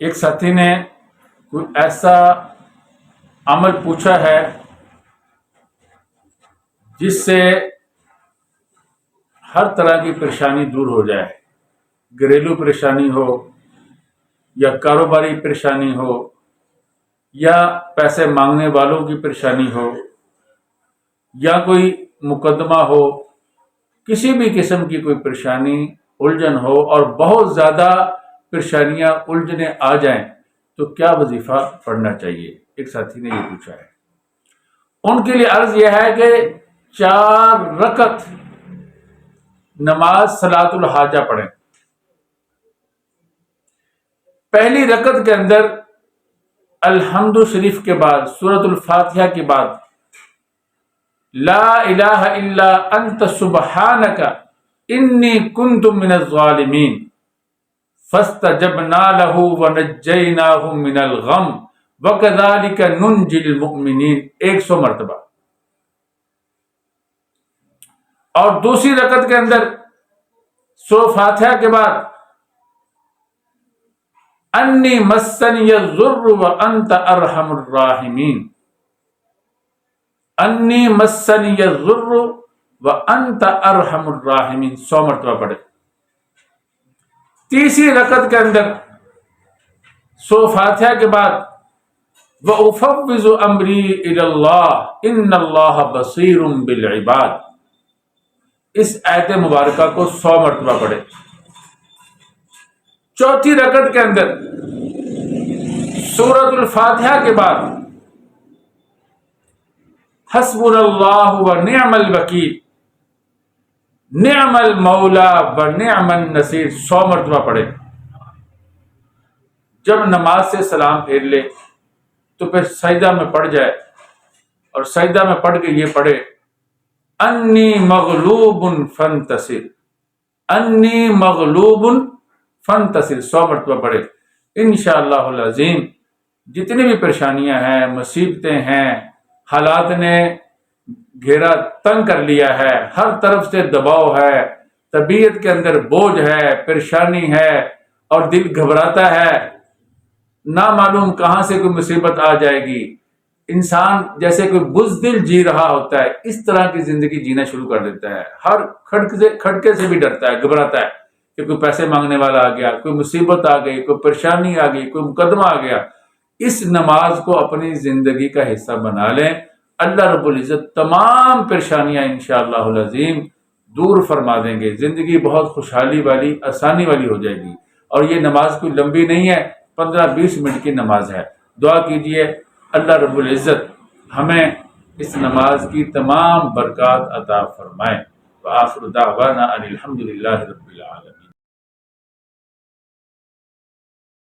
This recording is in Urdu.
ایک ساتھی نے کوئی ایسا عمل پوچھا ہے جس سے ہر طرح کی پریشانی دور ہو جائے، گھریلو پریشانی ہو یا کاروباری پریشانی ہو یا پیسے مانگنے والوں کی پریشانی ہو یا کوئی مقدمہ ہو، کسی بھی قسم کی کوئی پریشانی الجھن ہو اور بہت زیادہ پریشانیاں الجھنیں آ جائیں تو کیا وظیفہ پڑھنا چاہیے؟ ایک ساتھی نے یہ پوچھا ہے۔ ان کے لیے عرض یہ ہے کہ 4 رکعت نماز صلاۃ الحاجہ پڑھیں۔ پہلی رکعت کے اندر الحمد شریف کے بعد، سورۃ الفاتحہ کے بعد لا الہ الا انت سبحانک انی کنت من الظالمین فاستجبنا له ونجیناہ من الغم وکذالک ننجی المؤمنین 100 مرتبہ۔ اور دوسری رکعت کے اندر سورۃ فاتحہ کے بعد انی مسنی الضر وانت ارحم الراحمین، انی مسنی الضر وانت ارحم الراحمین 100 مرتبہ پڑھے۔ تیسری رکعت کے اندر سورۃ فاتحہ کے بعد وَأُفَوِّضُ أَمْرِي إِلَى اللَّهِ إِنَّ اللَّهَ بَصِيرٌ بِالْعِبَادِ، اس آیت مبارکہ کو 100 مرتبہ پڑھے۔ چوتھی رکعت کے اندر سورۃ الفاتحہ کے بعد حسبنا اللہ ونعم الوکیل نعم المولا ونعم النصیر 100 مرتبہ پڑھے۔ جب نماز سے سلام پھیر لے تو پھر سجدہ میں پڑھ جائے اور سجدہ میں پڑھ کے یہ پڑھے انی مغلوب فانتصر، انی مغلوب فانتصر 100 مرتبہ پڑھے۔ انشاءاللہ العظیم جتنی بھی پریشانیاں ہیں، مصیبتیں ہیں، حالات نے گھیرا تنگ کر لیا ہے، ہر طرف سے دباؤ ہے، طبیعت کے اندر بوجھ ہے، پریشانی ہے اور دل گھبراتا ہے، نہ معلوم کہاں سے کوئی مصیبت آ جائے گی، انسان جیسے کوئی بزدل جی رہا ہوتا ہے اس طرح کی زندگی جینا شروع کر دیتا ہے، ہر کھٹکے سے بھی ڈرتا ہے، گھبراتا ہے کہ کوئی پیسے مانگنے والا آ گیا، کوئی مصیبت آ گئی، کوئی پریشانی آ گئی، کوئی مقدمہ آ گیا۔ اس نماز کو اپنی زندگی کا حصہ بنا لیں، اللہ رب العزت تمام پریشانیاں انشاءاللہ العظیم دور فرما دیں گے، زندگی بہت خوشحالی والی، آسانی والی ہو جائے گی۔ اور یہ نماز کوئی لمبی نہیں ہے، 15-20 منٹ کی نماز ہے۔ دعا کیجئے اللہ رب العزت ہمیں اس نماز کی تمام برکات عطا فرمائے۔ وآخر دعوانا ان الحمد للہ رب العالمین۔